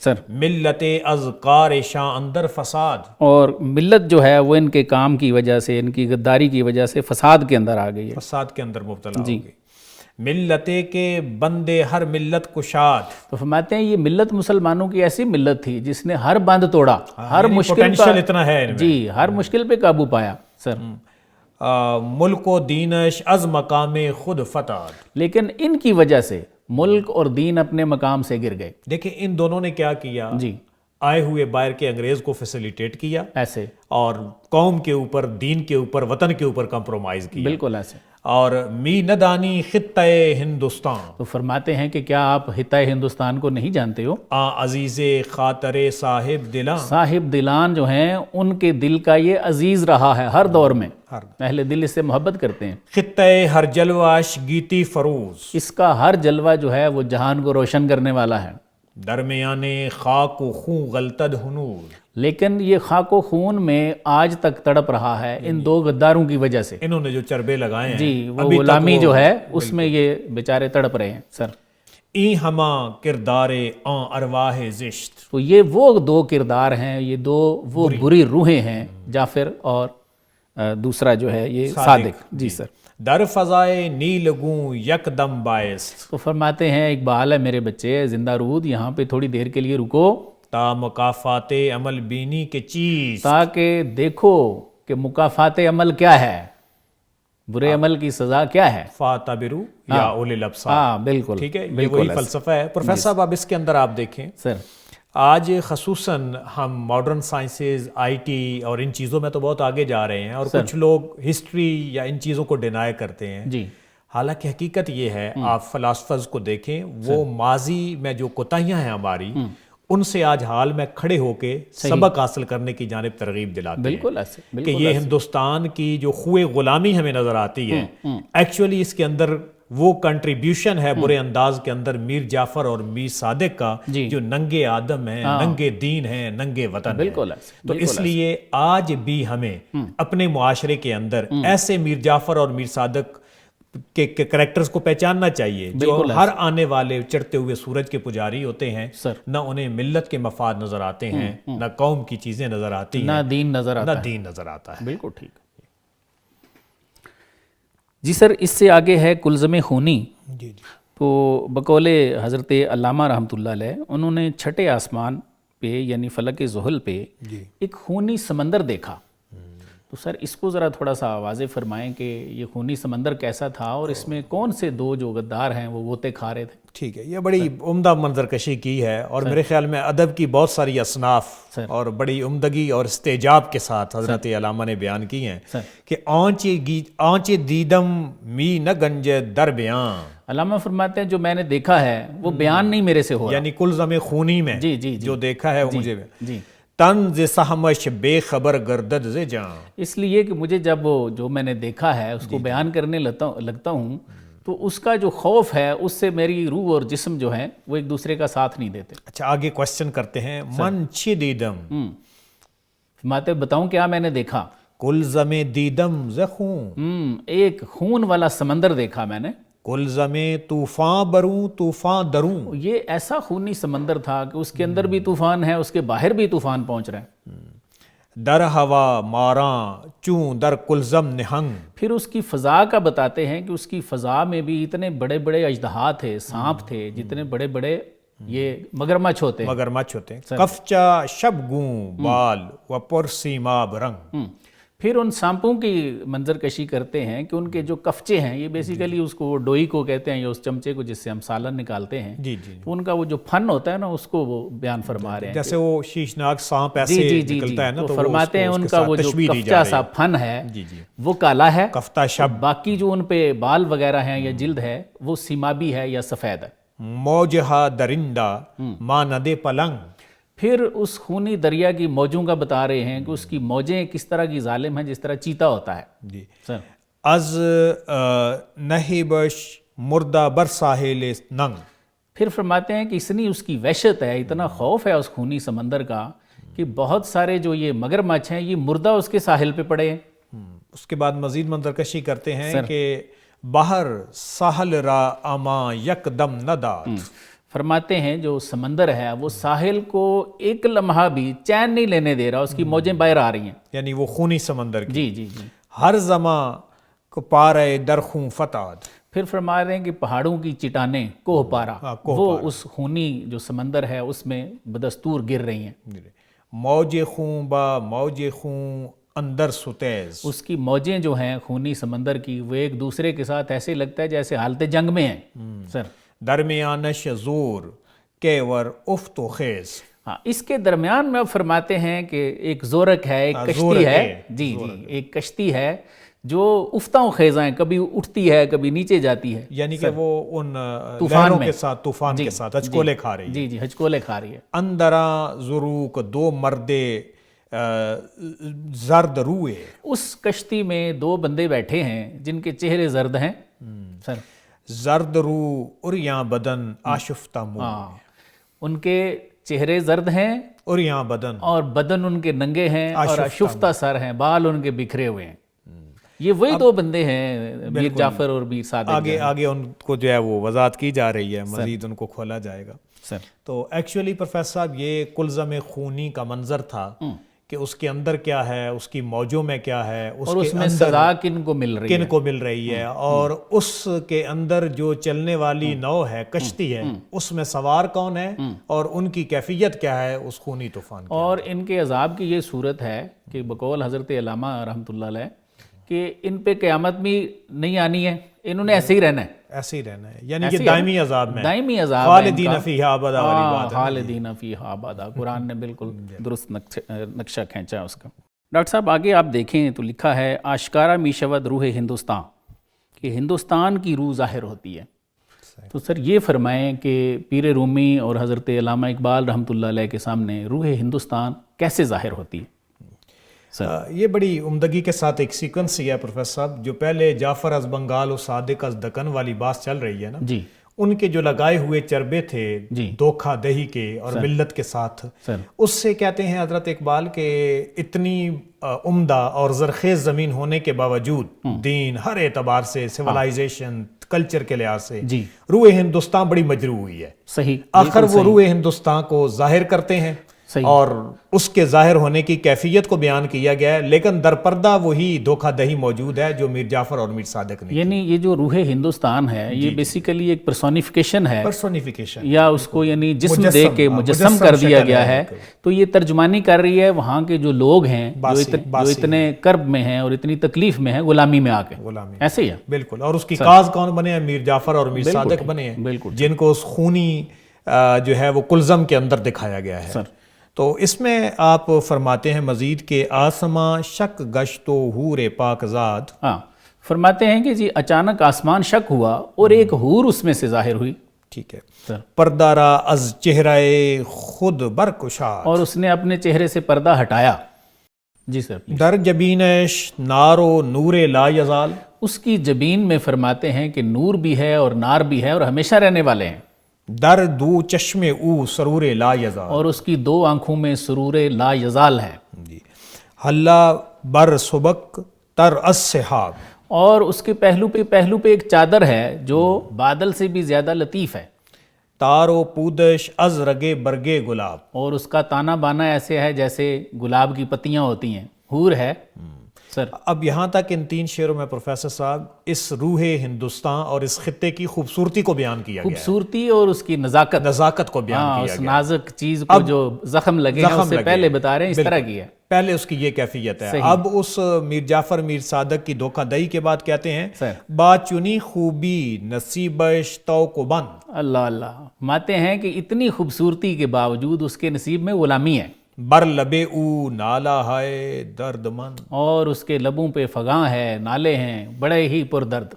سر ملت ازکار شاہ اندر فساد، اور ملت جو ہے وہ ان کے کام کی وجہ سے، ان کی غداری کی وجہ سے فساد کے اندر آ گئی ہے. فساد کے اندر مبتلا ہو گئی. ملت کے بندے ہر ملت کشاد، تو فرماتے ہیں یہ ملت مسلمانوں کی ایسی ملت تھی جس نے ہر بند توڑا، ہر مشکل پوٹینشیل اتنا ہے ان میں. جی ہر مشکل پہ قابو پایا. سر ملک و دینش از مقام خود فتاد. لیکن ان کی وجہ سے ملک اور دین اپنے مقام سے گر گئے. دیکھیں ان دونوں نے کیا کیا، جی آئے ہوئے باہر کے انگریز کو فیسیلیٹیٹ کیا ایسے اور قوم کے اوپر، دین کے اوپر، وطن کے اوپر کمپرومائز کیا. بالکل ایسے. اور می ندانی خطہ ہندوستان، تو فرماتے ہیں کہ کیا آپ خطہ ہندوستان کو نہیں جانتے ہو؟ عزیز خاطر صاحب دلاں، صاحب دلان جو ہیں ان کے دل کا یہ عزیز رہا ہے ہر دور میں، اہل دل اس سے محبت کرتے ہیں. خطہ ہر جلواش گیتی فروز، اس کا ہر جلوہ جو ہے وہ جہان کو روشن کرنے والا ہے. درمیان خاک و خون غلطد ہنور، لیکن یہ خاک و خون میں آج تک تڑپ رہا ہے ان دو غداروں کی وجہ سے. انہوں نے جو چربے لگائے ہیں، جی وہ غلامی جو ہے اس میں یہ بیچارے تڑپ رہے ہیں. سر ای ہما کردار آن ارواح زشت، تو یہ وہ دو کردار ہیں، یہ دو وہ بری روحیں ہیں، جعفر اور دوسرا جو ہے یہ صادق. جی سر. در فضائے نیلگوں یک دم باعث، تو فرماتے ہیں اقبال ہے میرے بچے زندہ رود، یہاں پہ تھوڑی دیر کے لیے رکو تا مکافات عمل بینی کے چیز، تاکہ دیکھو کہ مکافات عمل کیا ہے، برے عمل کی سزا کیا ہے. فاتبرو یا اولی الابصار. ہاں بالکل. ٹھیک ہے، یہ وہی فلسفہ ہے. پروفیسر صاحب اب اس کے اندر آپ دیکھیں، سر آج خصوصاً ہم ماڈرن سائنسز، آئی ٹی اور ان چیزوں میں تو بہت آگے جا رہے ہیں، اور کچھ لوگ ہسٹری یا ان چیزوں کو ڈینائی کرتے ہیں. جی حالانکہ حقیقت یہ ہے، آپ فلاسفرز کو دیکھیں، وہ ماضی میں جو کوتاہیاں ہیں ہماری، ان سے آج حال میں کھڑے ہو کے سبق حاصل کرنے کی جانب ترغیب دلاتے ہیں. بالکل ایسے. کہ یہ ہندوستان کی جو خوئے غلامی ہمیں نظر آتی ہے، ایکچولی اس کے اندر وہ کنٹریبیوشن ہے برے انداز کے اندر میر جعفر اور میر صادق کا، جو ننگے آدم ہیں، ننگے دین ہیں، ننگے وطن ہیں. بالکل ایسے. تو اس لیے آج بھی ہمیں اپنے معاشرے کے اندر ایسے میر جعفر اور میر صادق کے کریکٹرز کو پہچاننا چاہیے، جو ہر آنے والے چڑھتے ہوئے سورج کے پجاری ہوتے ہیں. نہ انہیں ملت کے مفاد نظر آتے ہیں، نہ قوم کی چیزیں نظر آتی ہیں، نہ دین نظر آتا ہے. نہ دین نظر آتا ہے. بالکل ٹھیک. جی سر، اس سے آگے ہے کلزم خونی. جی تو بقول حضرت علامہ رحمۃ اللہ علیہ، انہوں نے چھٹے آسمان پہ یعنی فلک زحل پہ ایک خونی سمندر دیکھا. تو سر اس کو ذرا تھوڑا سا واضح فرمائیں کہ یہ خونی سمندر کیسا تھا اور اس میں کون سے دو جو غدار ہیں وہ غوطے کھا رہے تھے. ٹھیک ہے، یہ بڑی عمدہ منظر کشی کی ہے، اور میرے خیال میں ادب کی بہت ساری اصناف اور بڑی عمدگی اور استعجاب کے ساتھ حضرت علامہ نے بیان کی ہیں کہ آنچ دیدم می نہ گنج در بیان. علامہ فرماتے ہیں جو میں نے دیکھا ہے وہ بیان نہیں میرے سے ہو رہا. یعنی کلزم خونی میں جو دیکھا ہے وہ مجھے تنز سہمش بے خبر گردد ز جان. اس لیے کہ مجھے جب جو میں نے دیکھا ہے اس کو بیان کرنے لگتا ہوں تو اس کا جو خوف ہے اس سے میری روح اور جسم جو ہیں وہ ایک دوسرے کا ساتھ نہیں دیتے. اچھا آگے کوشچن کرتے ہیں، من چی دیدم، فرماتے بتاؤں کیا میں نے دیکھا؟ کلزم دیدم ز خون، ایک خون والا سمندر دیکھا میں نے. کلزم طوفان بروں طوفان دروں، یہ ایسا خونی سمندر تھا کہ اس کے اندر بھی طوفان ہے، اس کے باہر بھی طوفان پہنچ رہے ہیں. در ہوا ماراں چون در کلزم نہنگ. پھر اس کی فضا کا بتاتے ہیں کہ اس کی فضا میں بھی اتنے بڑے بڑے اژدہا تھے، سانپ تھے، جتنے بڑے بڑے یہ مگرمچھ ہوتے ہیں. کفچا شب گوں بال و پرسیماب رنگ. پھر ان سانپوں کی منظر کشی کرتے ہیں کہ ان کے جو کفچے ہیں، یہ بیسیکلی اس کو ڈوئی کو کہتے ہیں یا اس چمچے کو جس سے ہم سالن نکالتے ہیں، تو ان کا وہ جو پھن ہوتا ہے نا اس کو وہ بیان فرما رہے ہیں. جیسے وہ شیشناک سانپ ایسے نکلتا ہے نا، تو فرماتے ہیں ان کا وہ جو کفچا سا پھن ہے وہ کالا ہے، کفتہ شب. باقی جو ان پہ بال وغیرہ ہیں یا جلد ہے وہ سیمابی ہے یا سفید ہے. موجہا درندہ ماند پلنگ. پھر اس خونی دریا کی موجوں کا بتا رہے ہیں کہ اس کی موجیں کس طرح کی ظالم ہیں، جس طرح چیتا ہوتا ہے. جی سر از نہیبش مردہ بر ساحل ننگ. پھر فرماتے ہیں کہ اتنی اس کی وحشت ہے، اتنا خوف ہے اس خونی سمندر کا کہ بہت سارے جو یہ مگرمچھ ہیں یہ مردہ اس کے ساحل پہ پڑے ہیں. اس کے بعد مزید منظر کشی کرتے ہیں کہ باہر ساحل را اما یک دم نداد. فرماتے ہیں جو سمندر ہے وہ ساحل کو ایک لمحہ بھی چین نہیں لینے دے رہا، اس کی موجیں باہر آ رہی ہیں. یعنی وہ خونی سمندر کی. جی جی جی. ہر زماں کو پارے درخوں فتاد. پھر فرما رہے ہیں کہ پہاڑوں کی چٹانیں کوہ پارا وہ اس خونی جو سمندر ہے اس میں بدستور گر رہی ہیں. موج خوں با موج خوں اندر ستیز. اس کی موجیں جو ہیں خونی سمندر کی وہ ایک دوسرے کے ساتھ ایسے لگتا ہے جیسے حالت جنگ میں ہیں. سر درمیانش زور کیور افت و خیز. ہاں، اس کے درمیان میں اب فرماتے ہیں کہ ایک زورق ہے، ایک کشتی ہے. جی جی، ایک کشتی ہے جو افتا و خیزاں ہیں، کبھی اٹھتی ہے کبھی نیچے جاتی ہے. یعنی کہ وہ ان لہروں کے ساتھ، طوفان کے ساتھ ہچکولے کھا رہی ہے. جی جی، ہچکولے کھا رہی ہے. اندراں ضروق دو مردے زرد روئے. اس کشتی میں دو بندے بیٹھے ہیں جن کے چہرے زرد ہیں. سر زرد رو اریاں بدن آشفتہ منہ. ہاں، ان کے چہرے زرد ہیں اریاں بدن، اور بدن ان کے ننگے ہیں اور آشفتہ سر ہیں، بال ان کے بکھرے ہوئے ہیں. یہ وہی دو بندے ہیں، میر جعفر اور میر صادق. آگے ان کو جو ہے وہ وضاحت کی جا رہی ہے، مزید ان کو کھولا جائے گا. تو ایکچولی پروفیسر صاحب یہ کلزم خونی کا منظر تھا کہ اس کے اندر کیا ہے، اس کی موجوں میں کیا ہے، اور اس میں سزا کن کو مل رہی ہے، کن کو مل رہی ہے، اور اس کے اندر جو چلنے والی نو ہے، کشتی ہے، اس میں سوار کون ہے اور ان کی کیفیت کیا ہے اس خونی طوفان کی. اور ان کے عذاب کی یہ صورت ہے کہ بقول حضرت علامہ رحمۃ اللہ علیہ کہ ان پہ قیامت بھی نہیں آنی ہے، انہوں نے ایسے ہی رہنا ہے. ایسے ہی رہنا ہے، یعنی کہ دائمی عذاب میں، دائمی عذاب، خالدین فیہا ابدا والی بات ہے. خالدین فیہا ابدا، قرآن نے بالکل درست نقشہ کھینچا اس کا. ڈاکٹر صاحب آگے آپ دیکھیں تو لکھا ہے آشکارا میشود روح ہندوستان، کہ ہندوستان کی روح ظاہر ہوتی ہے. تو سر یہ فرمائیں کہ پیر رومی اور حضرت علامہ اقبال رحمۃ اللہ علیہ کے سامنے روح ہندوستان کیسے ظاہر ہوتی ہے؟ یہ بڑی عمدگی کے ساتھ ایک سیکوینس ہی ہے پروفیسر صاحب. جو پہلے جعفر از بنگال و صادق از دکن والی بات چل رہی ہے نا، جی، ان کے جو لگائے ہوئے چربے تھے دھوکہ دہی کے اور ملت کے ساتھ، اس سے کہتے ہیں حضرت اقبال کہ اتنی عمدہ اور زرخیز زمین ہونے کے باوجود دین ہر اعتبار سے، سیولائزیشن، کلچر کے لحاظ سے روح ہندوستان بڑی مجروح ہوئی ہے. صحیح. آخر وہ روح ہندوستان کو ظاہر کرتے ہیں اور اس کے ظاہر ہونے کی کیفیت کو بیان کیا گیا ہے، لیکن در پردہ وہی دھوکہ دہی موجود ہے جو میر جعفر اور میر صادق نے. یعنی یہ جو روح ہندوستان ہے یہ بیسیکلی ایک پرسونیفیکیشن ہے، یا اس کو یعنی جسم دے کے مجسم کر دیا گیا ہے. تو یہ ترجمانی کر رہی ہے وہاں کے جو لوگ ہیں جو اتنے کرب میں ہیں اور اتنی تکلیف میں ہیں، غلامی میں آ کے. ایسے ہی ہے بالکل. اور اس کی کاز کون بنے ہیں؟ میر جعفر اور میر صادق بنے ہیں، جن کو اس خونی جو ہے وہ کلزم کے اندر دکھایا گیا ہے. تو اس میں آپ فرماتے ہیں مزید کہ آسمان شک گشت و حور پاک زاد. ہاں، فرماتے ہیں کہ جی اچانک آسمان شک ہوا اور ایک حور اس میں سے ظاہر ہوئی. ٹھیک ہے. پردارا از چہرہ خود برکشاد، اور اس نے اپنے چہرے سے پردہ ہٹایا. جی سر. در جبینش نارو نور لا یزال، اس کی جبین میں فرماتے ہیں کہ نور بھی ہے اور نار بھی ہے اور ہمیشہ رہنے والے ہیں. در دو چشم او سرور لا یزال، اور اس کی دو آنکھوں میں سرور لا یزال ہے. جی. حلا بر سبک تر از سحاب، اور اس کے پہلو پہ ایک چادر ہے جو بادل سے بھی زیادہ لطیف ہے. تارو پودش از رگے برگے گلاب، اور اس کا تانا بانا ایسے ہے جیسے گلاب کی پتیاں ہوتی ہیں. حور ہے. سر اب یہاں تک ان 3 شعروں میں پروفیسر صاحب اس روح ہندوستان اور اس خطے کی خوبصورتی کو بیان کیا گیا ہے، خوبصورتی اور اس کی نزاکت کو بیان کیا گیا. اس نازک چیز کو جو زخم لگے ہیں اس سے پہلے بتا رہے ہیں اس طرح کی ہے. پہلے اس کی یہ کیفیت ہے. اب اس میر جعفر میر صادق کی دھوکہ دہی کے بعد کہتے ہیں با چنی خوبی نصیبش تو کو بند. اللہ اللہ. ماتے ہیں کہ اتنی خوبصورتی کے باوجود اس کے نصیب میں غلامی ہے. بر لبے او نالا ہے درد من، اور اس کے لبوں پہ فغاں ہے، نالے ہیں بڑے ہی پردرد.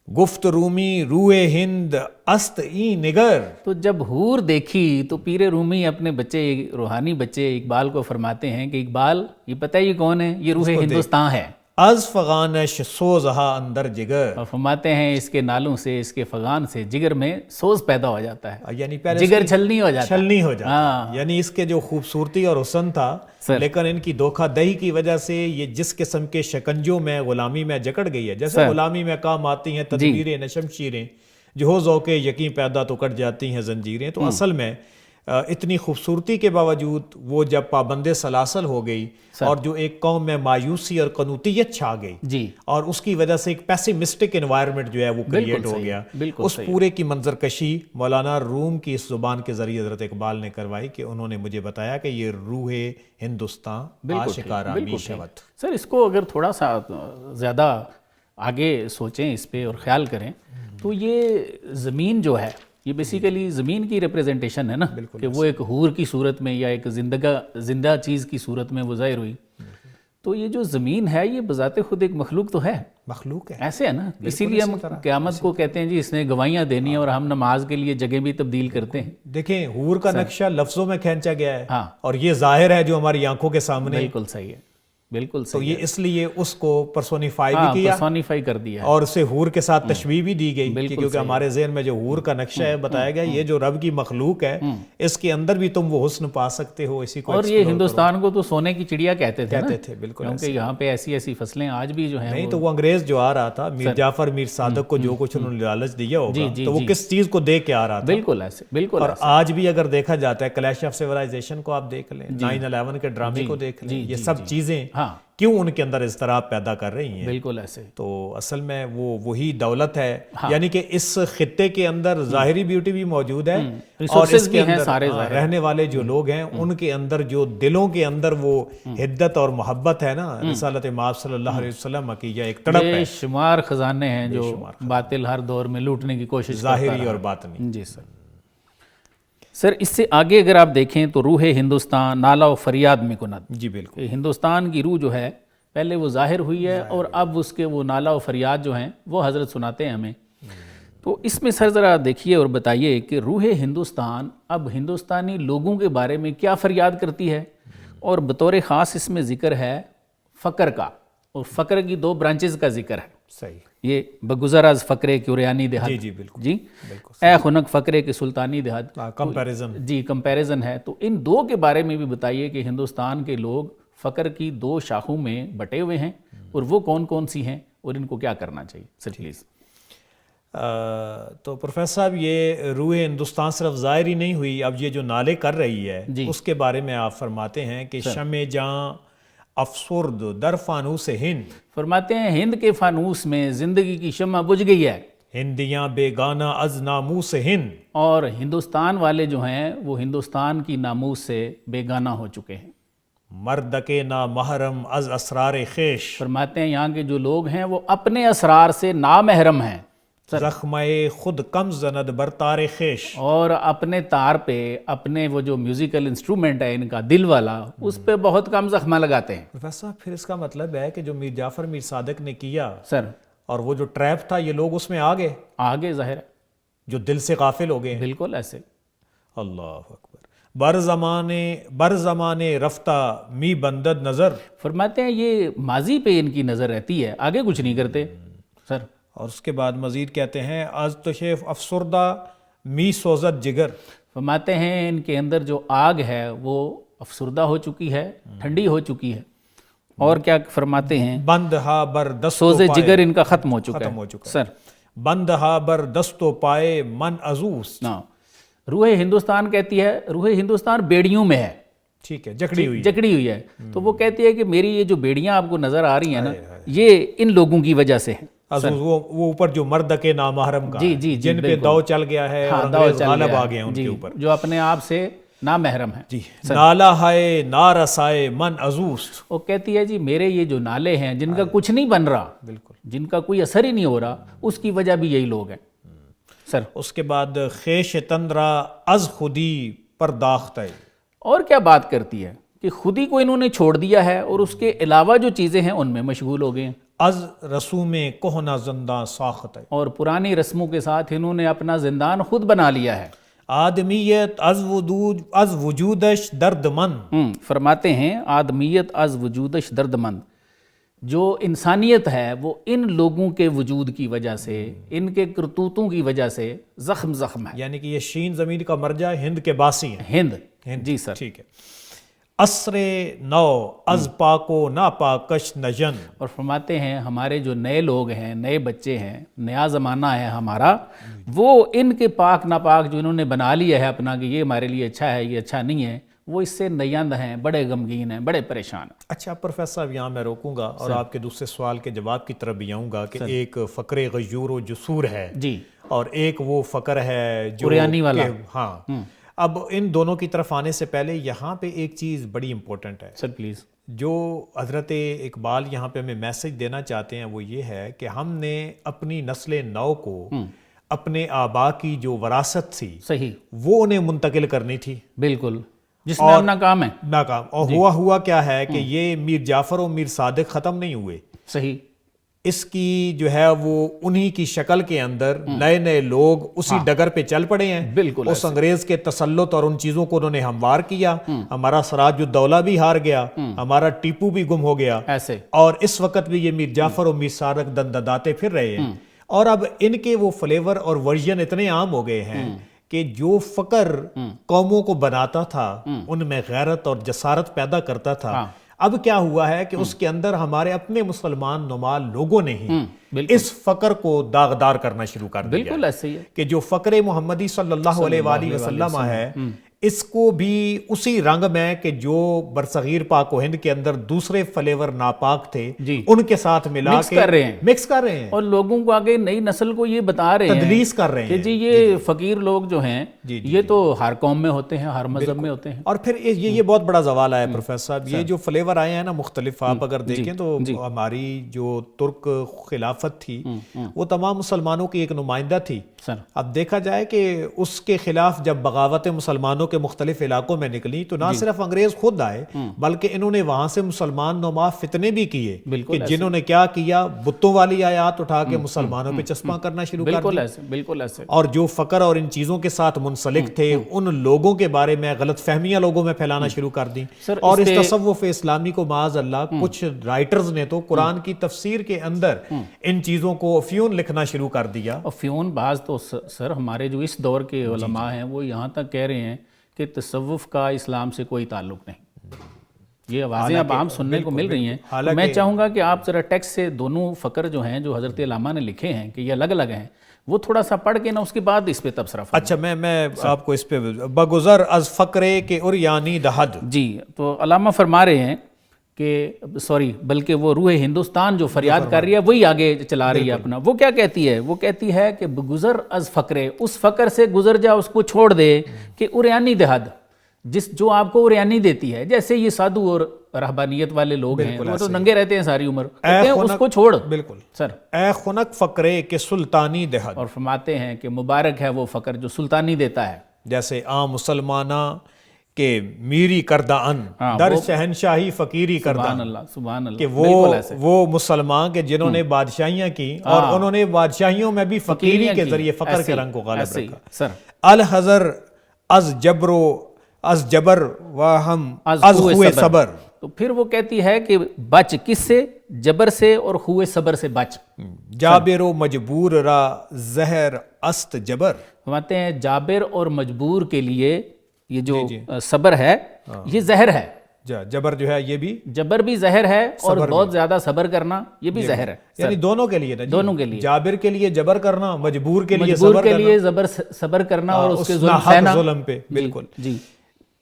گفت رومی روح ہند است ای نگر. تو جب حور دیکھی تو پیر رومی اپنے بچے، روحانی بچے اقبال کو فرماتے ہیں کہ اقبال یہ پتہ یہ کون ہے؟ یہ روح ہندوستان ہے. از فغانش سوزہا اندر جگر، اور فرماتے ہیں اس کے نالوں سے، اس کے فغان سے جگر میں سوز پیدا ہو جاتا ہے، یعنی پہلے جگر چھلنی ہو جاتا ہے. یعنی اس کے جو خوبصورتی اور حسن تھا، لیکن ان کی دھوکہ دہی کی وجہ سے یہ جس قسم کے شکنجوں میں غلامی میں جکڑ گئی ہے. جیسے غلامی میں کام آتی ہیں تدبیریں نشم شیریں، جو ہو ذوق یقین پیدا تو کٹ جاتی ہیں زنجیریں. تو اصل میں اتنی خوبصورتی کے باوجود وہ جب پابند سلاسل ہو گئی اور جو ایک قوم میں مایوسی اور قنوطیت چھا گئی جی اور اس کی وجہ سے ایک پیسیمسٹک انوائرمنٹ جو ہے وہ کریٹ ہو گیا, اس پورے کی منظر کشی مولانا روم کی اس زبان کے ذریعے حضرت اقبال نے کروائی کہ انہوں نے مجھے بتایا کہ یہ روح ہندوستان عاشقانہ می شود. سر اس کو اگر تھوڑا سا زیادہ آگے سوچیں اس پہ اور خیال کریں تو یہ زمین جو ہے یہ بیسیکلی زمین کی ریپریزنٹیشن ہے نا, کہ وہ ایک حور کی صورت میں یا ایک زندہ چیز کی صورت میں وہ ظاہر ہوئی. تو یہ جو زمین ہے یہ بذات خود ایک مخلوق تو ہے, مخلوق ہے, ایسے ہے نا. اسی لیے ہم قیامت کو کہتے ہیں جی اس نے گواہیاں دینی ہیں اور ہم نماز کے لیے جگہ بھی تبدیل کرتے ہیں. دیکھیں حور کا نقشہ لفظوں میں کھینچا گیا ہے اور یہ ظاہر ہے جو ہماری آنکھوں کے سامنے. بالکل صحیح ہے, بالکل تو یہ اس لیے اس کو پرسونیفائی بھی کیا, پرسونیفائی کر دیا اور اسے حور کے ساتھ تشبیہ بھی دی گئی, کیونکہ ہمارے ذہن میں جو حور کا نقشہ ہے بتایا گیا یہ جو رب کی مخلوق ہے اس کے اندر بھی تم وہ حسن پا سکتے ہو, اسی کو. اور یہ ہندوستان کو تو سونے کی چڑیا کہتے تھے, بالکل, کیونکہ یہاں پہ ایسی ایسی فصلیں آج بھی جو ہیں. نہیں تو وہ انگریز جو آ رہا تھا میر جعفر میر صادق کو جو کچھ انہوں نے لالچ دیا ہوگا تو وہ کس چیز کو دیکھ کے آ رہا تھا. بالکل ایسے, بالکل. اور آج بھی اگر دیکھا جاتا ہے کلیش آف سیولائزیشن کو آپ دیکھ لیں, 9/11 کے ڈرامے کو دیکھ لیں, یہ سب چیزیں کیوں ان کے اندر اضطراب پیدا کر رہی ہیں. بالکل ایسے. تو اصل میں وہی دولت ہے, یعنی کہ اس خطے کے اندر ظاہری بیوٹی بھی موجود ہے اور اس کے اندر رہنے والے جو لوگ ہیں ان کے اندر جو دلوں کے اندر وہ حدت اور محبت ہے نا, رسالت مآب صلی اللہ علیہ وسلم کی یہ ایک تڑپ ہے. بے شمار خزانے ہیں جو باطل ہر دور میں لوٹنے کی کوشش کرتا ہے, ظاہری اور باطنی. جی سر اس سے آگے اگر آپ دیکھیں تو روح ہندوستان نالا و فریاد میں کند. جی بالکل. ہندوستان کی روح جو ہے پہلے وہ ظاہر ہوئی ہے اور اب اس کے وہ نالا و فریاد جو ہیں وہ حضرت سناتے ہیں ہمیں. تو اس میں سر ذرا دیکھیے اور بتائیے کہ روح ہندوستان اب ہندوستانی لوگوں کے بارے میں کیا فریاد کرتی ہے, اور بطور خاص اس میں ذکر ہے فقر کا, اور فقر کی 2 برانچز کا ذکر ہے. صحیح. یہ بگزر از فقرے کی ریانی دہات. جی بالکل. جی اے خنک فقرے کے سلطانی دہات. کمپیریزن. جی کمپیریزن ہے. تو ان 2 کے بارے میں بھی بتائیے کہ ہندوستان کے لوگ فقر کی 2 شاخوں میں بٹے ہوئے ہیں اور وہ کون کون سی ہیں اور ان کو کیا کرنا چاہیے. Sir please. تو پروفیسر صاحب یہ روح ہندوستان صرف ظاہر ہی نہیں ہوئی, اب یہ جو نالے کر رہی ہے اس کے بارے میں آپ فرماتے ہیں کہ شمع جاں افسرد در فانوس ہند. فرماتے ہیں ہند کے فانوس میں زندگی کی شمع بجھ گئی ہے, ہندیاں بیگانہ از ناموس ہند. اور ہندوستان والے جو ہیں وہ ہندوستان کی ناموس سے بیگانہ ہو چکے ہیں. مرد کے نامحرم از اسرار خیش. فرماتے ہیں یہاں کے جو لوگ ہیں وہ اپنے اسرار سے نامحرم ہیں. زخمے خود کم زند بر تار خیش. اور اپنے تار پہ اپنے وہ جو میوزیکل انسٹرومنٹ ہے ان کا دل والا اس پہ بہت کم زخمہ لگاتے ہیں. پروفیسر پھر اس کا مطلب ہے کہ جو میر جعفر میر صادق نے کیا سر, اور وہ جو ٹریپ تھا یہ لوگ اس میں آگے ظاہر ہے جو دل سے غافل ہو گئے. بالکل ایسے. اللہ اکبر. بر زمانے رفتہ می بندد نظر. فرماتے ہیں یہ ماضی پہ ان کی نظر رہتی ہے, آگے کچھ نہیں کرتے سر. اور اس کے بعد مزید کہتے ہیں از تشیف افسردہ می سوزت جگر. فرماتے ہیں ان کے اندر جو آگ ہے وہ افسردہ ہو چکی ہے, ٹھنڈی ہو چکی ہے. اور کیا فرماتے ہیں بند ہا بر دستو سوز جگر ان کا ختم ہو چکا ہے سر. بند ہا بر دستو پائے من ازوس. روح ہندوستان کہتی ہے, روح ہندوستان بیڑیوں میں ہے. ٹھیک ہے, جکڑی ہوئی ہے. تو وہ کہتی ہے کہ میری یہ جو بیڑیاں آپ کو نظر آ رہی ہیں نا یہ ان لوگوں کی وجہ سے ہیں. وہ اوپر جو مرد کے نامحرم کا جن پہ دو چل گیا ہے اور انگریز غالب آ گئے ہیں ان کے اوپر, جو اپنے آپ سے نامحرم ہے. جی نالا ہائے نارسائے من ازوس. وہ کہتی ہے جی میرے یہ جو نالے ہیں جن کا کچھ نہیں بن رہا, بالکل جن کا کوئی اثر ہی نہیں ہو رہا, اس کی وجہ بھی یہی لوگ ہیں سر. اس کے بعد خیش تندرا از خودی پرداخت ہے. اور کیا بات کرتی ہے کہ خودی کو انہوں نے چھوڑ دیا ہے اور اس کے علاوہ جو چیزیں ہیں ان میں مشغول ہو گئے ہیں. از رسوم کوہنا زندان ساخت ہے. اور پرانی رسموں کے ساتھ انہوں نے اپنا زندان خود بنا لیا ہے. آدمیت از وجودش درد مند. فرماتے ہیں آدمیت از وجودش درد مند. جو انسانیت ہے وہ ان لوگوں کے وجود کی وجہ سے, ان کے کرتوتوں کی وجہ سے زخم ہے. یعنی کہ یہ شین زمین کا مرجع ہند کے باسی ہیں. ہند. جی سر. ٹھیک ہے. عصر نو از پاک و ناپاکش نجن. اور فرماتے ہیں ہمارے جو نئے لوگ ہیں، نئے بچے ہیں، نیا زمانہ ہے ہمارا، وہ ان کے پاک ناپاک جو انہوں نے بنا لیا ہے اپنا کہ یہ ہمارے لیے اچھا ہے، یہ اچھا نہیں ہے، وہ اس سے نیند ہیں، بڑے غمگین ہیں، بڑے پریشان ہیں. اچھا پروفیسر صاحب، یہاں میں روکوں گا اور آپ کے دوسرے سوال کے جواب کی طرف بھی آؤں گا کہ ایک فقر غیور و جسور ہے جی، اور ایک وہ فقر ہے جو قریانی والا. ہاں. اب ان دونوں کی طرف آنے سے پہلے یہاں پہ ایک چیز بڑی امپورٹنٹ ہے سر پلیز. جو حضرت اقبال یہاں پہ ہمیں میسج دینا چاہتے ہیں، وہ یہ ہے کہ ہم نے اپنی نسل نو کو اپنے آبا کی جو وراثت تھی صحیح، وہ انہیں منتقل کرنی تھی. بالکل، جس میں ہم ناکام ہیں. ناکام. اور ہوا کیا ہے کہ یہ میر جعفر اور میر صادق ختم نہیں ہوئے. صحیح. اس کی جو ہے وہ انہی کی شکل کے اندر نئے نئے لوگ اسی ڈگر پہ چل پڑے ہیں. بالکل اس انگریز کے تسلط اور ان چیزوں کو انہوں نے ہموار کیا. ہمارا سراج الدولہ بھی ہار گیا، ہمارا ٹیپو بھی گم ہو گیا، ایسے. اور اس وقت بھی یہ میر جعفر اور میر صادق دنداتے پھر رہے ہیں. اور اب ان کے وہ فلیور اور ورژن اتنے عام ہو گئے ہیں کہ جو فقر قوموں کو بناتا تھا، ان میں غیرت اور جسارت پیدا کرتا تھا، اب کیا ہوا ہے کہ اس کے اندر ہمارے اپنے مسلمان نما لوگوں نے ہی اس فقر کو داغدار کرنا شروع کر دیا. بالکل ایسے ہی ہے کہ جو فقر محمدی صلی اللہ علیہ وآلہ وسلم ہے، اس کو بھی اسی رنگ میں کہ جو برصغیر پاک و ہند کے اندر دوسرے فلیور ناپاک تھے ان کے ساتھ ملا کے مکس کر رہے ہیں، اور لوگوں کو آگے نئی نسل کو یہ بتا رہے ہیں، تدلیس کر رہے ہیں کہ جی یہ فقیر لوگ جو ہیں یہ تو ہر قوم میں ہوتے ہیں، ہر مذہب میں ہوتے ہیں. اور پھر یہ بہت بڑا زوال ہے پروفیسر صاحب. یہ جو فلیور آئے ہیں نا مختلف، آپ اگر دیکھیں تو ہماری جو ترک خلافت تھی وہ تمام مسلمانوں کی ایک نمائندہ تھی. اب دیکھا جائے کہ اس کے خلاف جب بغاوت مسلمانوں کے مختلف علاقوں میں نکلی تو نہ صرف انگریز خود آئے بلکہ انہوں نے وہاں سے مسلمان نما فتنے بھی کیے کہ جنہوں نے کیا کیا، بتوں والی آیات اٹھا کے مسلمانوں پہ چسپاں کرنا شروع کر دی. بالکل ایسے. اور جو فقر اور ان چیزوں کے ساتھ منسلک تھے ان لوگوں کے بارے میں غلط فہمیاں لوگوں میں پھیلانا شروع کر دی. اور اس تصوف اسلامی کو معاذ اللہ کچھ رائٹرز نے تو قرآن کی تفسیر کے اندر ان چیزوں کو افیون لکھنا شروع کر دیا. افیون بعض تو سر ہمارے جو اس دور کے علماء ہیں وہ یہاں تک کہہ رہے ہیں کہ تصوف کا اسلام سے کوئی تعلق نہیں. یہ آوازیں اب عام سننے کو مل رہی ہیں. میں چاہوں گا کہ آپ ذرا ٹیکسٹ سے دونوں فقر جو ہیں جو حضرت علامہ نے لکھے ہیں کہ یہ الگ الگ ہیں وہ تھوڑا سا پڑھ کے نا اس کے بعد اس پہ تبصرہ فرمائیں. اچھا میں آپ کو اس پہ بگذر از فقرے کے عریانی دہد. جی تو علامہ فرما رہے ہیں کہ بلکہ وہ روح ہندوستان جو فریاد کر رہی ہے وہی آگے چلا رہی ہے اپنا. وہ کیا کہتی ہے؟ وہ کہتی ہے کہ گزر از فقرے، اس فقر سے گزر جا، اس کو چھوڑ دے کہ اریانی دہد، جو آپ کو اریانی دیتی ہے. جیسے یہ سادھو اور رہبانیت والے لوگ ہیں وہ تو ننگے رہتے ہیں ساری عمر، کہتے ہیں اس کو چھوڑ. بالکل سر. اے خنک فقرے کے سلطانی دہد. اور فرماتے ہیں کہ مبارک ہے وہ فقر جو سلطانی دیتا ہے. جیسے عام مسلمانہ کہ میری کردہ ان در شہنشاہی فقیری کردہ. سبحان اللہ. کہ وہ مسلمان کہ جنہوں نے بادشاہیاں کی اور انہوں نے بادشاہیوں میں بھی فقیری کے ذریعے فقر کے رنگ کو غالب رکھا. الحذر از جبر و ہم از خوئے صبر. تو پھر وہ کہتی ہے کہ بچ کس سے؟ جبر سے اور خوئے صبر سے بچ. جابر و مجبور را زہر است جبر. فرماتے ہیں جابر اور مجبور کے لیے یہ جو صبر ہے یہ زہر ہے. جبر جو ہے یہ بھی جبر بھی زہر ہے اور بہت زیادہ صبر کرنا یہ بھی زہر ہے. یعنی دونوں کے لیے دونوں کے لیے، جابر کے لیے جبر کرنا، مجبور کے لیے صبر کرنا اور اس کے ظلم پہ. بالکل. جی.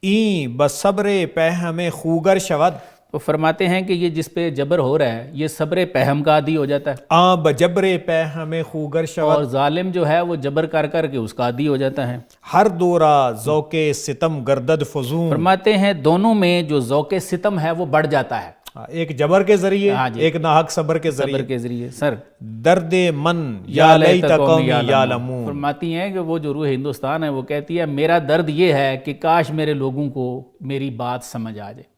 این بصبر پہم خوگر شود. وہ فرماتے ہیں کہ یہ جس پہ جبر ہو رہا ہے یہ صبر پہم کا عادی ہو جاتا ہے. بجبر پہم خوگر شود. اور ظالم جو ہے وہ جبر کر کے اس کا عادی ہو جاتا ہے. ہر دورہ ذوق ستم گردد فزون. فرماتے ہیں دونوں میں جو ذوق ستم ہے وہ بڑھ جاتا ہے، ایک جبر کے ذریعے ایک ناحق صبر کے ذریعے. سر. درد من یا لیت قومی یعلمون. فرماتی ہیں کہ وہ جو روح ہندوستان ہے وہ کہتی ہے میرا درد یہ ہے کہ کاش میرے لوگوں کو میری بات سمجھ آ جائے.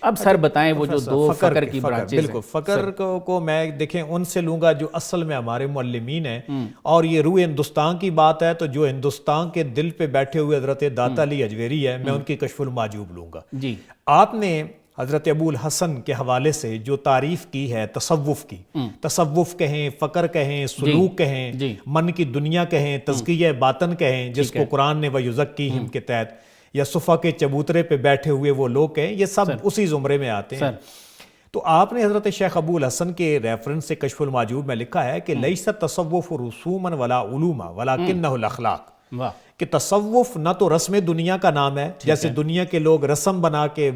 اب سر بتائیں وہ جو دو فقر کی برانچز ہیں. بالکل. فقر کو میں دیکھیں ان سے لوں گا جو اصل میں ہمارے معلمین ہیں، اور یہ روح ہندوستان کی بات ہے تو جو ہندوستان کے دل پہ بیٹھے ہوئے حضرت داتا علی اجویری ہے میں ان کی کشف المحجوب لوں گا. جی. آپ نے حضرت ابو الحسن کے حوالے سے جو تعریف کی ہے تصوف کی، تصوف کہیں، فقر کہیں، سلوک کہیں، من کی دنیا کہیں، تزکیہ باطن کہیں، جس کو قرآن نے وَيُزَكِّيهِمْ کے تحت یا صفا کے چبوترے پہ بیٹھے ہوئے وہ لوگ ہیں، یہ سب اسی زمرے میں آتے ہیں۔ تو آپ نے حضرت شیخ ابو الحسن کے ریفرنس سے کشف المعجوب میں لکھا ہے کہ لیس التصوف رسوما ولا علوما ولکنہ الاخلاق، کہ تصوف نہ تو رسم دنیا کا نام ہے، جیسے دنیا کے لوگ رسم بنا کے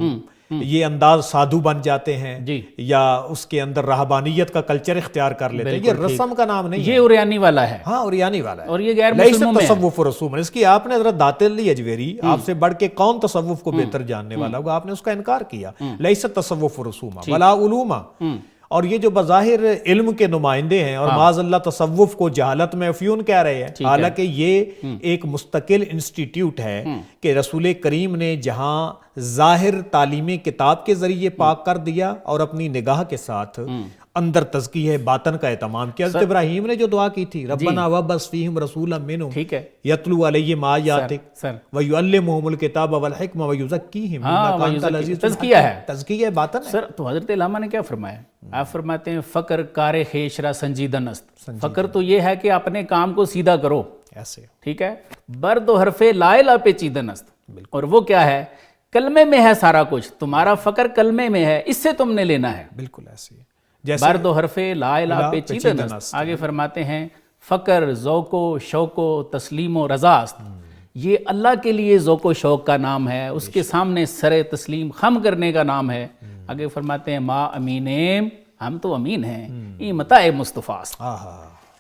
یہ انداز سادھو بن جاتے ہیں یا اس کے اندر رہبانیت کا کلچر اختیار کر لیتے ہیں، یہ رسم کا نام نہیں ہے، یہ اوریانی والا ہے۔ ہاں اوریانی والا ہے، اور یہ غیر لیس مسلموں میں ہے۔ التصوف رسوما، اس کی آپ نے حضرت داتا علی اجویری، آپ سے بڑھ کے کون تصوف کو بہتر جاننے والا ہوگا، آپ نے اس کا انکار کیا، لیس التصوف رسوما ولا علوما۔ اور یہ جو بظاہر علم کے نمائندے ہیں اور معاذ اللہ تصوف کو جہالت میں افیون کہہ رہے ہیں، حالانکہ یہ ایک مستقل انسٹیٹیوٹ ہے کہ رسول کریم نے جہاں ظاہر تعلیم کتاب کے ذریعے پاک کر دیا اور اپنی نگاہ کے ساتھ اندر تزکیہ باطن کا اہتمام کیا۔ حضرت ابراہیم نے جو دعا کی تھی، ربنا وابعث فیہم رسولا منہم یتلو علیہم آیاتک ویعلمہم الکتاب والحکمہ ویزکیہم انک انت العزیز الحکیم، تزکیہ ہے، تزکیہ باطن ہے۔ سر تو حضرت علامہ نے کیا فرمایا؟ آپ فرماتے ہیں فقر کار خیش را سنجیدن است، فقر تو یہ ہے کہ اپنے کام کو سیدھا کرو، ایسے ٹھیک ہے۔ برد و حرف لا الہ پیچیدن است، اور وہ کیا ہے؟ کلمے میں ہے سارا کچھ، تمہارا فقر کلمے میں ہے، اس سے تم نے لینا ہے، بالکل ایسے برد و حرف لا الہ پیچیدن است۔ آگے فرماتے ہیں فقر ذوق و شوق و تسلیم و رضا است، یہ اللہ کے لیے ذوق و شوق کا نام ہے، اس کے سامنے سر تسلیم خم کرنے کا نام ہے۔ آگے فرماتے ہیں ما امینیم، ہم تو امین ہیں، یہ متاع مصطفیٰ است،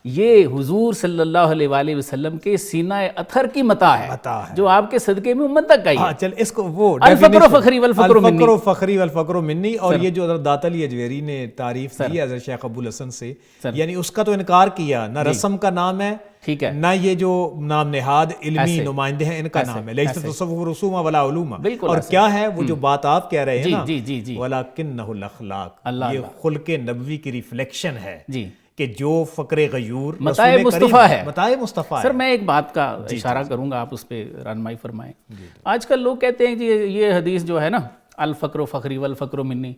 یہ حضور صلی اللہ علیہ وآلہ وسلم کے سینہ اطہر کی متاع ہے جو آپ کے صدقے میں امت تک آئی ہے۔ چل اس کو وہ الفقر فخری والفقر منی، الفقر فخری والفقر منی، اور یہ جو حضرت داتا علی اجویری نے تعریف دی حضرت شیخ ابو الحسن سے، یعنی اس کا تو انکار کیا، نہ رسم کا نام ہے، ٹھیک ہے، نہ یہ جو نام نہاد علمی نمائندے ہیں ان کا نام ہے، لیس تصوف رسوما ولا علوما، اور کیا ہے وہ جو بات آپ کہہ رہے ہیں نا، ولکنہ الاخلاق، یہ خلق نبوی کی ریفلیکشن ہے کہ جو فقر غیور متاع مصطفیٰ ہے، متاع مصطفیٰ ہے۔ سر میں ایک بات کا اشارہ کروں گا، آپ اس پہ رہنمائی فرمائیں۔ آج کل لوگ کہتے ہیں کہ یہ حدیث جو ہے نا الفقر فخری والفقر منی،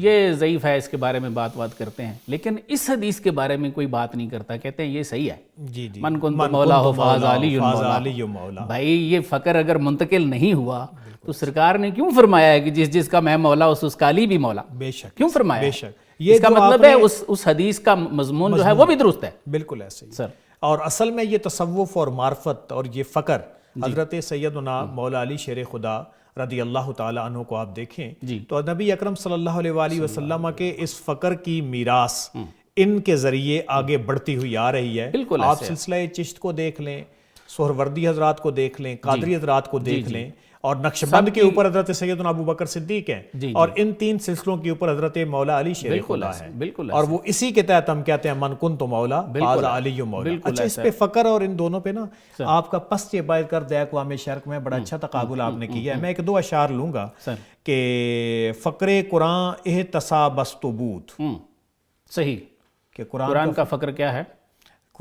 یہ ضعیف ہے، اس کے بارے میں بات کرتے ہیں، لیکن اس حدیث کے بارے میں کوئی بات نہیں کرتا، کہتے ہیں یہ صحیح ہے، من کنت مولا ہو فاز علی مولا۔ بھائی یہ فقر اگر منتقل نہیں ہوا تو سرکار نے کیوں فرمایا ہے کہ جس کا میں مولا اس کا علی بھی مولا؟ بے شک، کیوں فرمایا؟ بے شک، اس کا مطلب ہے اس حدیث کا مضمون جو ہے وہ بھی درست ہے، بالکل ایسے ہی۔ سر اور اصل میں یہ تصوف اور معرفت اور یہ فقر، حضرت سیدنا مولا علی شیر خدا رضی اللہ تعالیٰ عنہ کو آپ دیکھیں تو نبی اکرم صلی اللہ علیہ وآلہ وسلم کے اس فقر کی میراث ان کے ذریعے آگے بڑھتی ہوئی آ رہی ہے۔ آپ سلسلہ چشت کو دیکھ لیں، سہروردی حضرات کو دیکھ لیں، قادری حضرات کو دیکھ لیں، اور نقشبند کے اوپر حضرت سیدنا ابو بکر صدیق ہیں، اور ان تین سلسلوں کے اوپر حضرت مولا علی شیر خدا ہے، اور وہ اسی کے تحت ہم کہتے ہیں من کنت مولا فاز علی مولا۔ اچھا، اس پہ فقر اور ان دونوں پہ نا آپ کا پس یہ باید کر دیا اقوام شرق میں بڑا اچھا تقابل آپ نے کیا ہے۔ میں ایک دو اشعار لوں گا کہ فقر قرآن احتساب است و بود، صحیح، کہ قرآن کا فقر کیا ہے؟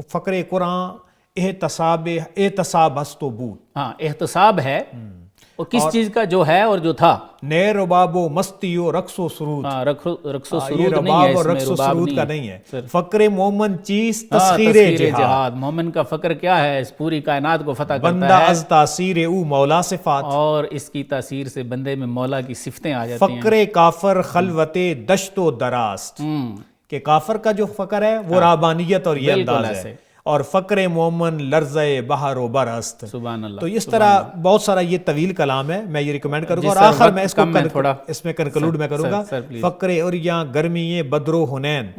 فقر قرآن احتساب است و بود، ہاں احتساب ہے، اور کس چیز کا؟ جو ہے اور جو تھا، نئے رباب و مستی و رقص و سرود، رقص و یہ سرود نہیں ہے، رباب اور رقص و سرود کا نہیں ہے، فقر مومن چیز تسخیر جہاد، مومن کا فقر کیا ہے؟ اس پوری کائنات کو فتح کرتا بندہ ہے، از تاثیر او مولا صفات، اور اس کی تاثیر سے بندے میں مولا کی صفتیں آ جاتی ہیں۔ فقر کافر خلوت دشت و دراست، کہ کافر کا جو فقر ہے وہ رہبانیت اور یہ انداز ہے، اور فقر مومن لرزہ بہر و برست، سبحان اللہ۔ تو اس طرح بہت سارا یہ طویل کلام ہے، میں یہ ریکمینڈ کروں گا، اور آخر میں اس میں کنکلوڈ میں کروں گا، فقر اریاں گرمی بدر و حنین،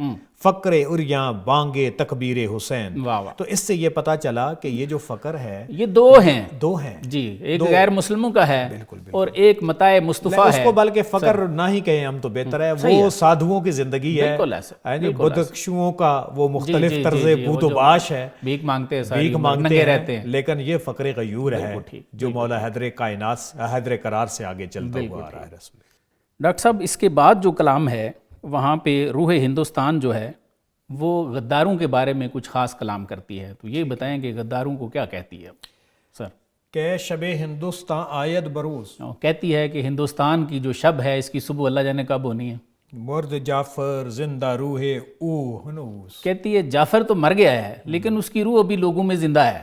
فقر اریاں بانگ تکبیر حسین۔ تو اس سے یہ پتا چلا کہ یہ جو فقر ہے یہ دو ہیں جی، ایک غیر مسلموں کا ہے اور ایک متاع مصطفیٰ ہے، اس کو بلکہ فقر نہ ہی کہیں ہم تو بہتر ہے، وہ سادھوؤں کی زندگی ہے، بدخشوؤں کا وہ مختلف طرز بود و باش ہے، بھیک مانگتے ہیں، بھیک مانگتے رہتے ہیں، لیکن یہ فقر غیور ہے جو مولا حیدر کائنات حیدر قرار سے آگے چلتا ہوا آ رہا ہے۔ ڈاکٹر صاحب اس کے بعد جو کلام ہے وہاں پہ روح ہندوستان جو ہے وہ غداروں کے بارے میں کچھ خاص کلام کرتی ہے، تو یہ بتائیں کہ غداروں کو کیا کہتی ہے سر؟ کہ شب ہندوستان آید بروز، کہتی ہے کہ ہندوستان کی جو شب ہے اس کی صبح اللہ جانے کب ہونی ہے، مرد جعفر زندہ روح او ہنوز، کہتی ہے جعفر تو مر گیا ہے لیکن اس کی روح ابھی لوگوں میں زندہ ہے،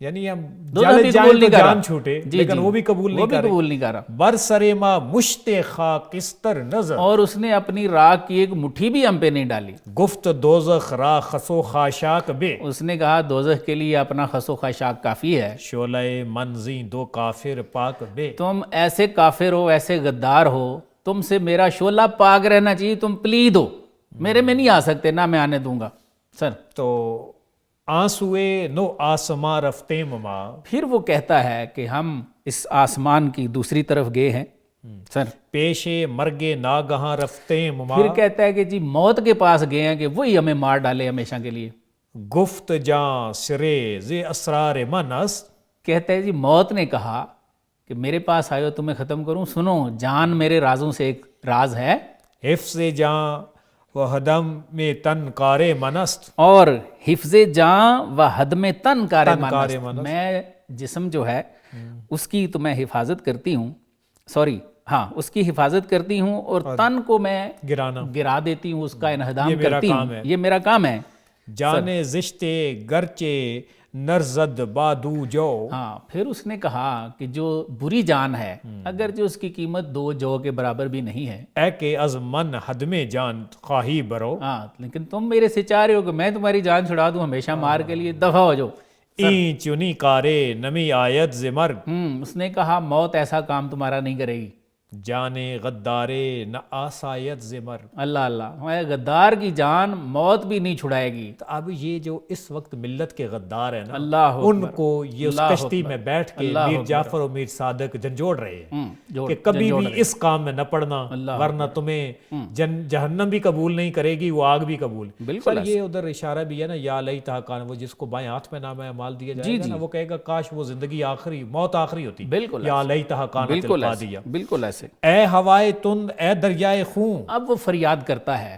یعنی ہم دوزخ بھی جائیں قبول تو نہیں کر رہا، جان چھوٹے، جی لیکن جی، وہ بھی قبول نہیں وہ بھی کر رہے. قبول نہیں کر رہا. برسر ما مشت خاکستر نظر، اور اس نے اپنی راکھ کی ایک مٹھی بھی ہم پہ نہیں ڈالی. گفت دوزخ را خسو خاشاک بے، اس نے کہا دوزخ کے لیے اپنا خس و خاشاک کافی ہے. شعلہ منزی دو کافر پاک بے. تم ایسے کافر ہو، ایسے غدار ہو، تم سے میرا شعلہ پاک رہنا چاہیے. تم پلید ہو، میرے میں نہیں آ سکتے، نہ میں آنے دوں گا. سر تو آنسوئے نو آسماں رفتے مما، پھر وہ کہتا ہے کہ ہم اس آسمان کی دوسری طرف گئے ہیں. سر پیشے مرگے ناگہاں رفتے مما، پھر کہتا ہے کہ جی موت کے پاس گئے ہیں کہ وہی ہمیں مار ڈالے ہمیشہ کے لیے. گفت جاں سرے زی اسرار منس، کہتا ہے جی موت نے کہا کہ میرے پاس آئے ہو تمہیں ختم کروں، سنو جان میرے رازوں سے ایک راز ہے، حفظ جاں و حدم میں تن کارے منست، اور حفظ جاں و حدم تن کار کار مانست. میں جسم جو ہے اس کی تو میں حفاظت کرتی ہوں، سوری ہاں اس کی حفاظت کرتی ہوں، اور تن کو میں گرانا گرا دیتی ہوں، اس کا انہدام یہ میرا کرتی کام ہوں، ہے. یہ میرا کام ہے. جانے زشتے گرچے نرزد بادو جو، ہاں پھر اس نے کہا کہ جو بری جان ہے اگر جو اس کی قیمت 2 جو کے برابر بھی نہیں ہے، اے کہ از من حدم جان خواہی برو، ہاں لیکن تم میرے سے چاہ رہے ہو کہ میں تمہاری جان چھڑا دوں ہمیشہ مار کے لیے، دفع ہو جاؤ. این چنی کارے نمی آیت ز مرگ، اس نے کہا موت ایسا کام تمہارا نہیں کرے گی. جانے غدارے نہ آسایت ز مرگ. اللہ اللہ، ہمارے غدار کی جان موت بھی نہیں چھڑائے گی. تو اب یہ جو اس وقت ملت کے غدار ہیں نا، اللہ ان کو یہ اس اللہ کشتی میں بیٹھ کے اللہ میر جعفر اور میر صادق جھنجھوڑ رہے ہیں جوڑ کہ کبھی بھی اس کام میں نہ پڑنا، ورنہ تمہیں جہنم بھی قبول نہیں کرے گی، وہ آگ بھی قبول. بالکل یہ ادھر اشارہ بھی ہے نا، یا لیتھا کان، وہ جس کو بائیں ہاتھ میں نام اعمال دیا جائے گا نا، وہ کہے گا کاش وہ زندگی آخری، موت آخری ہوتی. بالکل یا لیتھا کانت القاضیہ. بالکل ایسے. اے ہوائے تند، اے دریائے خون. اب وہ فریاد کرتا ہے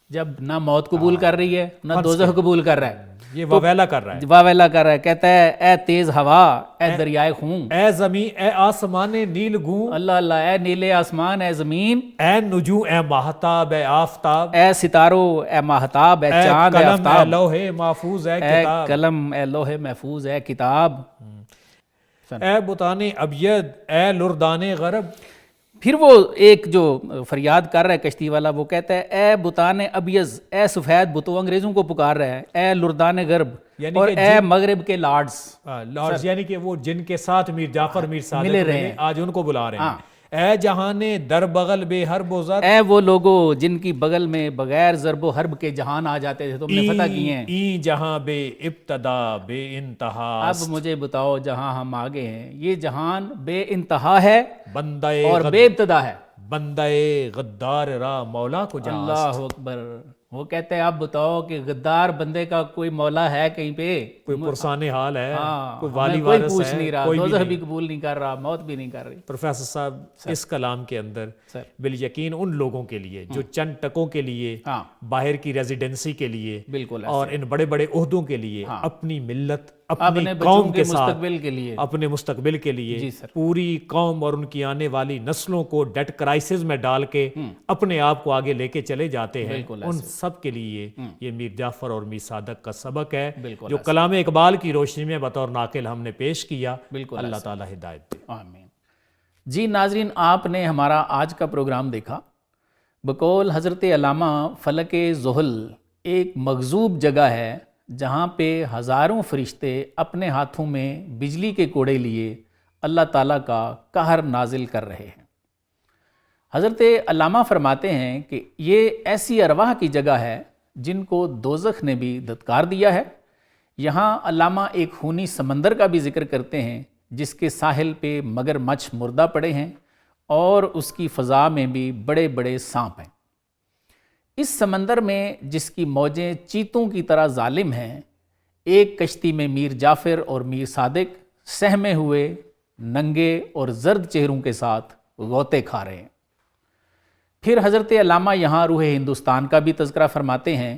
جب نہ موت قبول کر رہی ہے نہ دوزخ قبول کر رہا ہے، یہ واویلا کر رہا ہے، واویلا کر رہا ہے. کہتا ہے اے تیز ہوا، اے دریائے خون، اے زمین، اے آسمان نیل گوں، اللہ اللہ، اے نیلے آسمان، اے زمین، اے نجوم، اے ماہتاب، اے آفتاب، اے ستاروں، اے ماہتاب، اے چاند، اے قلم، اے آفتاب، لوح محفوظ، اے اے کتاب، قلم، اے لوح محفوظ، اے کتاب. اے بتان ابید، اے لردان غرب. پھر وہ ایک جو فریاد کر رہا ہے کشتی والا، وہ کہتا ہے اے بتان ابیض، اے سفید بتوں، انگریزوں کو پکار رہا ہے، اے لردان غرب، اور اے مغرب کے لارڈز، لارڈز یعنی کہ وہ جن کے ساتھ میر جعفر میر صادق ملے، آج ان کو بلا رہے ہیں. اے جہان در بغل بے حرب و زر، اے وہ لوگو جن کی بغل میں بغیر ضرب و حرب کے جہان آ جاتے تھے، تم نے فتح کیے ہیں. این جہاں بے ابتدا بے انتہا، اب مجھے بتاؤ جہاں ہم آگے ہیں یہ جہان بے انتہا ہے بندہ اور بے ابتدا ہے. بندہ غدار را مولا کو جہاں. اللہ اکبر. وہ کہتے ہیں آپ بتاؤ کہ غدار بندے کا کوئی مولا ہے کہیں پہ؟ کوئی پرسان حال ہے، کوئی کوئی والی وارث پوچھ ہے، نہیں رہا، دوزخ بھی قبول نہیں کر رہا، موت بھی نہیں کر رہی. پروفیسر صاحب اس کلام کے اندر بالیقین ان لوگوں کے لیے جو چند ٹکوں کے لیے باہر کی ریزیڈنسی کے لیے بالکل اور ان بڑے بڑے عہدوں کے لیے اپنی ملت، اپنی قوم کے ساتھ، مستقبل کے لیے، اپنے مستقبل کے لیے پوری قوم اور ان کی آنے والی نسلوں کو ڈیٹ کرائسس میں ڈال کے اپنے آپ کو آگے لے کے چلے جاتے ہیں، ان سب کے لیے یہ میر جعفر اور میر صادق کا سبق ہے جو کلام اقبال کی روشنی میں بطور ناقل ہم نے پیش کیا. اللہ تعالی ہدایت دے. آمین. جی ناظرین، آپ نے ہمارا آج کا پروگرام دیکھا. بقول حضرت علامہ فلک زحل ایک مغضوب جگہ ہے جہاں پہ ہزاروں فرشتے اپنے ہاتھوں میں بجلی کے کوڑے لیے اللہ تعالیٰ کا قہر نازل کر رہے ہیں. حضرت علامہ فرماتے ہیں کہ یہ ایسی ارواح کی جگہ ہے جن کو دوزخ نے بھی دھتکار دیا ہے. یہاں علامہ ایک خونی سمندر کا بھی ذکر کرتے ہیں جس کے ساحل پہ مگر مچھ مردہ پڑے ہیں اور اس کی فضا میں بھی بڑے بڑے سانپ ہیں. اس سمندر میں جس کی موجیں چیتوں کی طرح ظالم ہیں، ایک کشتی میں میر جعفر اور میر صادق سہمے ہوئے ننگے اور زرد چہروں کے ساتھ غوطے کھا رہے ہیں. پھر حضرت علامہ یہاں روح ہندوستان کا بھی تذکرہ فرماتے ہیں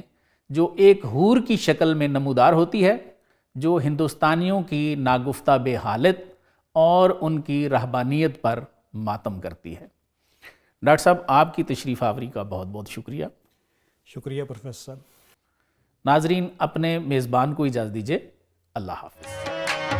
جو ایک حور کی شکل میں نمودار ہوتی ہے، جو ہندوستانیوں کی ناگفتہ بے حالت اور ان کی رہبانیت پر ماتم کرتی ہے. ڈاکٹر صاحب آپ کی تشریف آوری کا بہت بہت شکریہ. شکریہ پروفیسر صاحب. ناظرین اپنے میزبان کو اجازت دیجیے. اللہ حافظ.